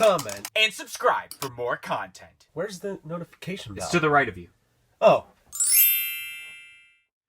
comment, and subscribe for more content. Where's the notification bell? It's to the right of you. Oh.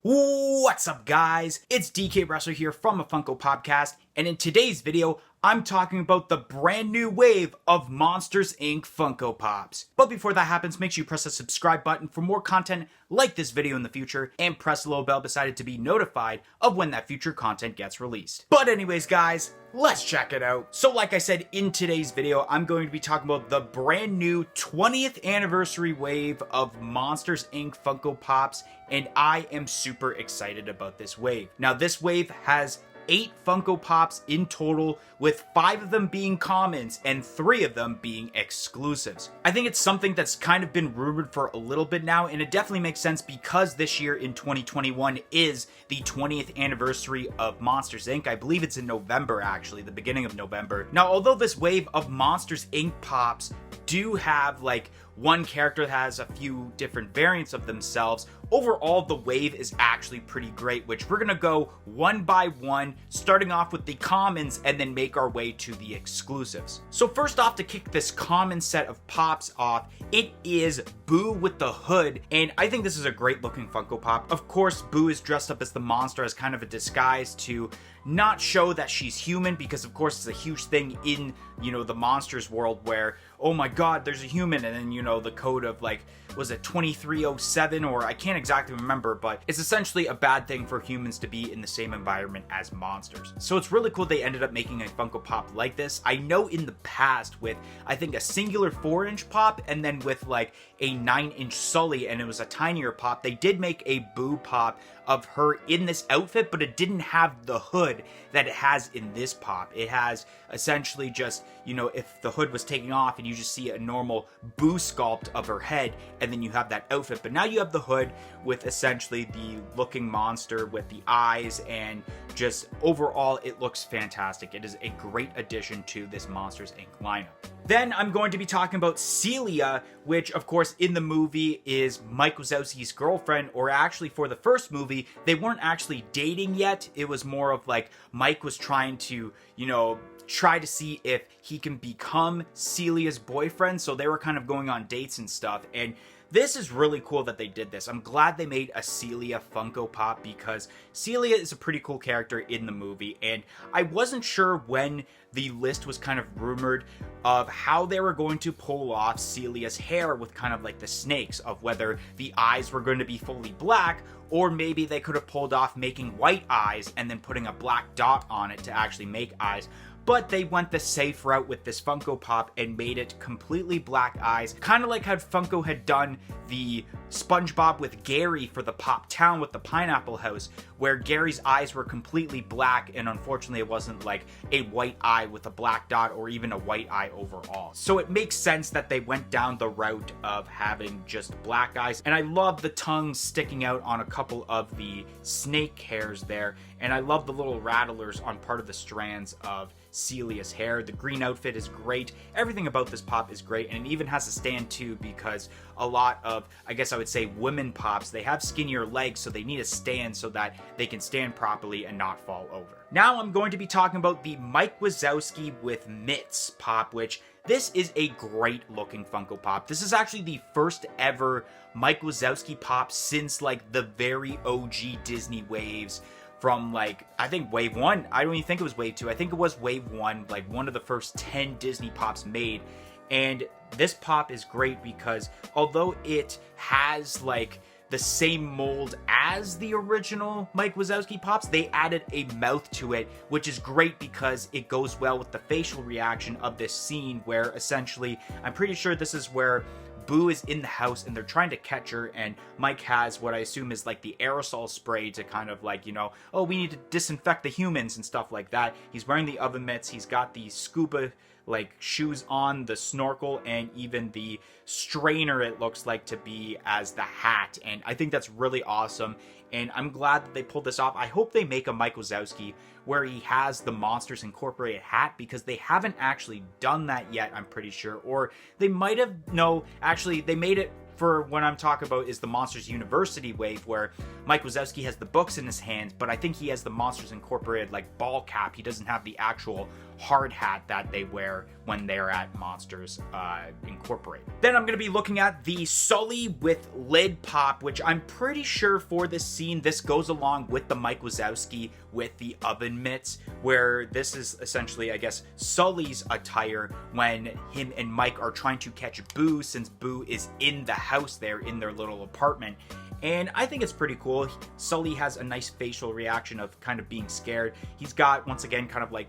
What's up, guys? It's DK Wrestler here from a Funko Podcast, and in today's video, I'm talking about the brand new wave of Monsters Inc. Funko Pops. But before that happens, make sure you press the subscribe button for more content like this video in the future, and press the little bell beside it to be notified of when that future content gets released. But anyways, guys, let's check it out. So like I said, in today's video, I'm going to be talking about the brand new 20th anniversary wave of Monsters Inc. Funko Pops, and I am super excited about this wave. Now, this wave has 8 Funko Pops in total, with 5 of them being commons and 3 of them being exclusives. I think it's something that's kind of been rumored for a little bit now, and it definitely makes sense because this year in 2021 is the 20th anniversary of Monsters Inc. I believe it's in November, actually, the beginning of November. Now, although this wave of Monsters Inc. Pops do have like one character that has a few different variants of themselves, overall the wave is actually pretty great, which we're gonna go one by one, starting off with the commons and then make our way to the exclusives. So first off, to kick this common set of Pops off, it is Boo with the hood, and I think this is a great looking Funko Pop. Of course, Boo is dressed up as the monster as kind of a disguise to not show that she's human, because of course it's a huge thing in, you know, the monsters world where, oh my god, there's a human, and then, you know, the code of like, was it 2307, or I can't exactly remember, but it's essentially a bad thing for humans to be in the same environment as monsters. So it's really cool they ended up making a Funko Pop like this. I know in the past with, I think, a singular 4-inch Pop, and then with like a 9-inch Sully, and it was a tinier Pop, they did make a Boo Pop of her in this outfit, but it didn't have the hood that it has in this Pop. It has essentially just, you know, if the hood was taking off and you just see a normal Boo sculpt of her head, and then you have that outfit. But now you have the hood with essentially the looking monster with the eyes, and just overall it looks fantastic. It is a great addition to this Monsters Inc. lineup. Then I'm going to be talking about Celia, which of course in the movie is Mike Wazowski's girlfriend, or actually for the first movie, they weren't actually dating yet. It was more of like Mike was trying to, you know, try to see if he can become Celia's boyfriend, so they were kind of going on dates and stuff, and this is really cool that they did this. I'm glad they made a Celia Funko Pop, because Celia is a pretty cool character in the movie, and I wasn't sure when the list was kind of rumored of how they were going to pull off Celia's hair with kind of like the snakes, of whether the eyes were going to be fully black, or maybe they could have pulled off making white eyes and then putting a black dot on it to actually make eyes. But they went the safe route with this Funko Pop and made it completely black eyes, kind of like how Funko had done the SpongeBob with Gary for the Pop Town with the Pineapple House, where Gary's eyes were completely black, and unfortunately it wasn't like a white eye with a black dot or even a white eye overall. So it makes sense that they went down the route of having just black eyes, and I love the tongue sticking out on a couple of the snake hairs there, and I love the little rattlers on part of the strands of Celia's hair. The green outfit is great. Everything about this Pop is great, and it even has a stand too, because a lot of, I guess I would say, women Pops, they have skinnier legs, so they need a stand so that they can stand properly and not fall over. Now I'm going to be talking about the Mike Wazowski with mitts Pop, which this is a great looking Funko Pop. This is actually the first ever Mike Wazowski Pop since like the very OG Disney waves, from like, I think wave 1, I don't even think it was wave 2, I think it was wave 1, like one of the first 10 Disney Pops made. And this Pop is great because although it has like the same mold as the original Mike Wazowski Pops, they added a mouth to it, which is great because it goes well with the facial reaction of this scene where essentially, I'm pretty sure this is where Boo is in the house and they're trying to catch her, and Mike has what I assume is like the aerosol spray to kind of like, you know, oh, we need to disinfect the humans and stuff like that. He's wearing the oven mitts, he's got the scuba like shoes on, the snorkel, and even the strainer it looks like to be as the hat, and I think that's really awesome, and I'm glad that they pulled this off. I hope they make a Mike Wazowski where he has the Monsters Incorporated hat, because they haven't actually done that yet, I'm pretty sure, or they might have, no, actually they made it for what I'm talking about is the Monsters University wave, where Mike Wazowski has the books in his hands, but I think he has the Monsters Incorporated like ball cap. He doesn't have the actual hard hat that they wear when they're at Monsters Incorporated. Then I'm going to be looking at the Sully with lid pop, which I'm pretty sure for this scene, this goes along with the Mike Wazowski with the oven mitts, where this is essentially, I guess, Sully's attire when him and Mike are trying to catch Boo, since Boo is in the house there in their little apartment. And I think it's pretty cool. Sully has a nice facial reaction of kind of being scared. He's got, once again, kind of like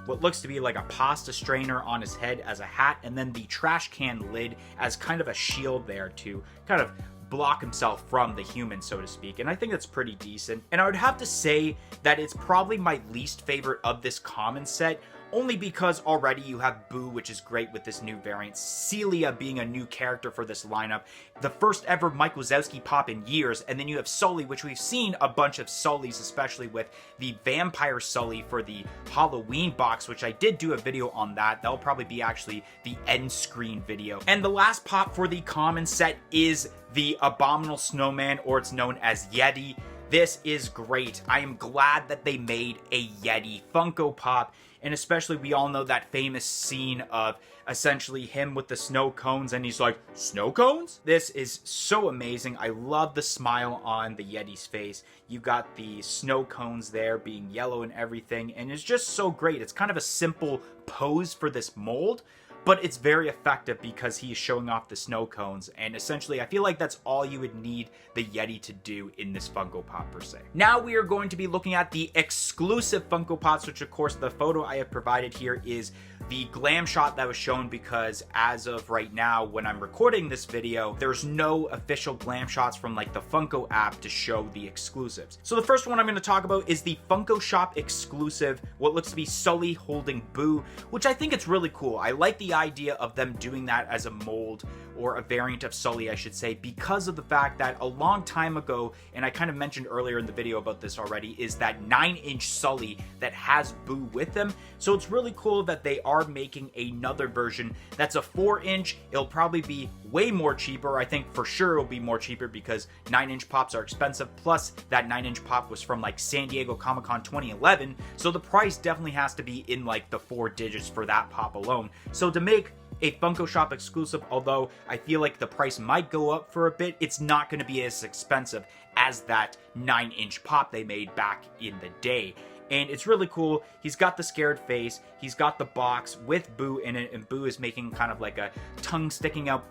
what looks to be like a pasta strainer on his head as a hat, and then the trash can lid as kind of a shield there to kind of block himself from the human, so to speak. And I think that's pretty decent. And I would have to say that it's probably my least favorite of this common set, only because already you have Boo, which is great with this new variant, Celia being a new character for this lineup, the first ever Mike Wazowski pop in years, and then you have Sully, which we've seen a bunch of Sullys, especially with the Vampire Sully for the Halloween box, which I did do a video on that. That'll probably be actually the end screen video. And the last pop for the common set is the Abominable Snowman, or it's known as Yeti. This is great. I am glad that they made a Yeti Funko Pop, and especially we all know that famous scene of essentially him with the snow cones, and he's like, snow cones? This is so amazing. I love the smile on the Yeti's face. You got the snow cones there being yellow and everything, and it's just so great. It's kind of a simple pose for this mold, but it's very effective because he is showing off the snow cones, and essentially I feel like that's all you would need the Yeti to do in this Funko Pop per se. Now we are going to be looking at the exclusive Funko Pops, which of course the photo I have provided here is the glam shot that was shown, because as of right now when I'm recording this video, there's no official glam shots from like the Funko app to show the exclusives. So the first one I'm going to talk about is the Funko Shop exclusive, what looks to be Sully holding Boo, which I think it's really cool. I like the idea of them doing that as a mold, or a variant of Sully I should say, because of the fact that a long time ago, and I kind of mentioned earlier in the video about this already, is that 9-inch Sully that has Boo with them. So it's really cool that they are making another version that's a 4-inch. It'll probably be way more cheaper. I think for sure it'll be more cheaper because 9-inch pops are expensive, plus that 9-inch pop was from like San Diego Comic-Con 2011, so the price definitely has to be in like the 4 digits for that pop alone. So to make a Funko Shop exclusive, although I feel like the price might go up for a bit, it's not going to be as expensive as that 9-inch pop they made back in the day. And it's really cool. He's got the scared face, he's got the box with Boo in it, and Boo is making kind of like a tongue sticking out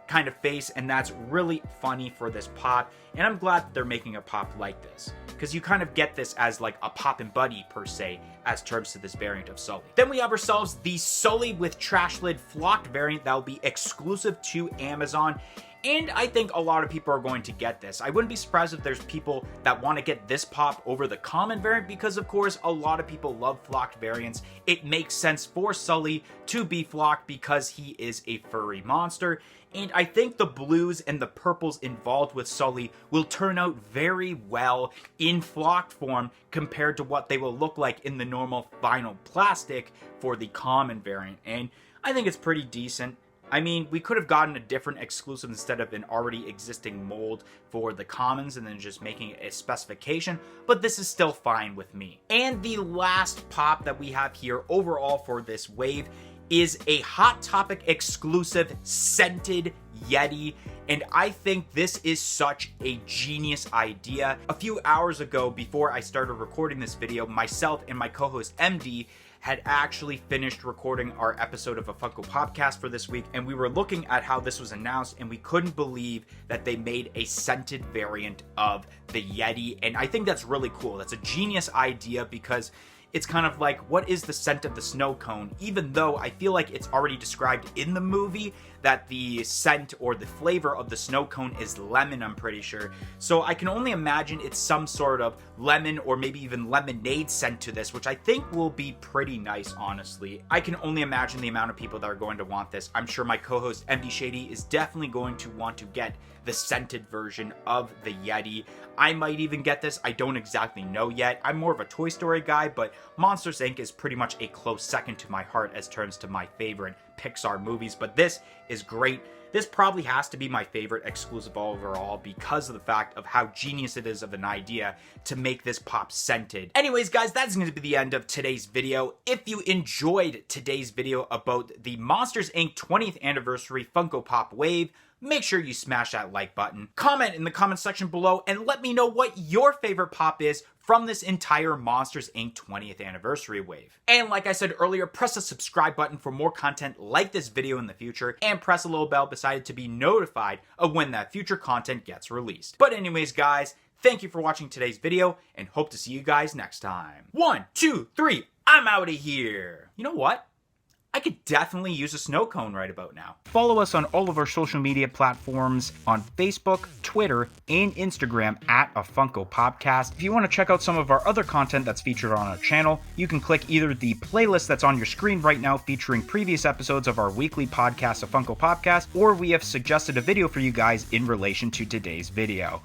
kind of face, and that's really funny for this pop. And I'm glad that they're making a pop like this, because you kind of get this as like a pop and buddy per se as terms to this variant of Sully. Then we have ourselves the Sully with trash lid flocked variant that will be exclusive to Amazon. And I think a lot of people are going to get this. I wouldn't be surprised if there's people that want to get this pop over the common variant, because of course a lot of people love flocked variants. It makes sense for Sully to be flocked because he is a furry monster. And I think the blues and the purples involved with Sully will turn out very well in flocked form compared to what they will look like in the normal vinyl plastic for the common variant. And I think it's pretty decent. I mean, we could have gotten a different exclusive instead of an already existing mold for the commons and then just making it a specification, but this is still fine with me. And the last pop that we have here overall for this wave is a Hot Topic exclusive scented Yeti, and I think this is such a genius idea. A few hours ago, before I started recording this video, myself and my co-host MD had actually finished recording our episode of a Funko Popcast for this week, and we were looking at how this was announced, and we couldn't believe that they made a scented variant of the Yeti, and I think that's really cool. That's a genius idea, because it's kind of like, what is the scent of the snow cone? Even though I feel like it's already described in the movie that the scent or the flavor of the snow cone is lemon, I'm pretty sure. So I can only imagine it's some sort of lemon or maybe even lemonade scent to this, which I think will be pretty nice, honestly. I can only imagine the amount of people that are going to want this. I'm sure my co-host MD Shady is definitely going to want to get the scented version of the Yeti. I might even get this. I don't exactly know yet. I'm more of a Toy Story guy, but Monsters Inc. is pretty much a close second to my heart as terms to my favorite Pixar movies, but this is great. This probably has to be my favorite exclusive overall because of the fact of how genius it is of an idea to make this pop scented. Anyways, guys, that's going to be the end of today's video. If you enjoyed today's video about the Monsters Inc. 20th Anniversary Funko Pop Wave, make sure you smash that like button. Comment in the comment section below and let me know what your favorite pop is from this entire Monsters Inc. 20th Anniversary wave. And like I said earlier, press the subscribe button for more content like this video in the future, and press the little bell beside it to be notified of when that future content gets released. But anyways, guys, thank you for watching today's video, and hope to see you guys next time. 1, 2, 3, I'm out of here. You know what? I could definitely use a snow cone right about now. Follow us on all of our social media platforms on Facebook, Twitter, and Instagram at A Funko Popcast. If you want to check out some of our other content that's featured on our channel, you can click either the playlist that's on your screen right now featuring previous episodes of our weekly podcast, A Funko Popcast, or we have suggested a video for you guys in relation to today's video.